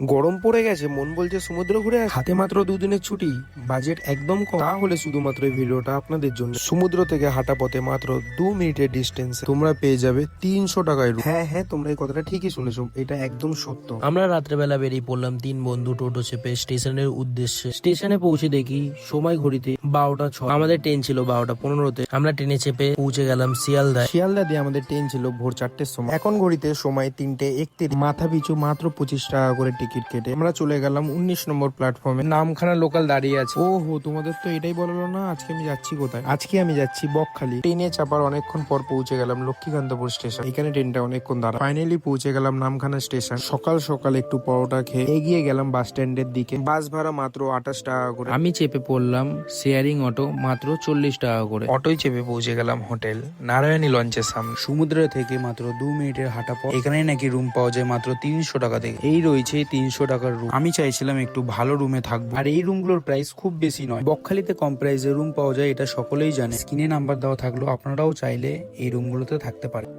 গরম পড়ে গেছে, মন বলছে সমুদ্র ঘুরে আসি। হাতে মাত্র দুদিনের ছুটি, বাজেট একদম কম, তাহলে শুধুমাত্র এই ভিডিওটা আপনাদের জন্য। সমুদ্র থেকে হাঁটা পথে মাত্র 2 মিনিটের ডিস্টেন্স তোমরা পেয়ে যাবে 300 টাকায় room। হ্যাঁ হ্যাঁ, তোমরা এই কথাটা ঠিকই শুনেছো, এটা একদম সত্য। আমরা রাত্রেবেলা বেরিয়ে পড়লাম 3 বন্ধু টোটো চেপে স্টেশনের উদ্দেশ্যে। স্টেশনে পৌঁছে দেখি সময় ঘড়িতে 12টা 6। আমাদের ট্রেন ছিল 12টা 15-তে। আমরা ট্রেনে চেপে পৌঁছে গেলাম শিয়ালদায়। শিয়ালদা দিয়ে আমাদের ট্রেন ছিল ভোর 4টের সময়। এখন ঘড়িতে সময় 3টে 31, মাথা পিছু মাত্র 25 টাকা করে টিকিট কেটে আমরা চলে গেলাম 19 নম্বর প্ল্যাটফর্মে। নামখানা লোকাল দাঁড়িয়ে আছে। ও হো, তোমাদের তো এটাই বললো না আজকে আমি যাচ্ছি কোথায়। আজকে আমি যাচ্ছি বকখালি। ট্রেনে চাপার অনেকক্ষণ পর পৌঁছে গেলাম লক্ষ্মীকান্তপুর স্টেশন। এখানে ট্রেনটা অনেকক্ষণ দাঁড়া। ফাইনালি পৌঁছে গেলাম নামখানা স্টেশন। সকাল সকাল একটু পরোটা খেয়ে এগিয়ে গেলাম বাস স্ট্যান্ডের দিকে। বাস ভাড়া মাত্র 28 টাকা করে। আমি চেপে পড়লাম শেয়ারিং অটো, মাত্র 40 টাকা করে। অটোয় চেপে পৌঁছে গেলাম হোটেল নারায়ণী লঞ্চের সামনে। সমুদ্র থেকে মাত্র 2 মিনিটের হাঁটা পথ। এখানে নাকি রুম পাওয়া যায় মাত্র 300 টাকা থেকে। এই রয়েছে 300 টাকার রুম। আমি চাইছিলাম একটু ভালো রুমে থাকবো, আর এই রুমগুলোর প্রাইস খুব বেশি নয়। বকখালিতে কম প্রাইসে রুম পাওয়া যায়, এটা সকলেই জানে। স্ক্রিনে নাম্বার দেওয়া থাকলো, আপনারাও চাইলে এই রুমগুলোতে থাকতে পারেন।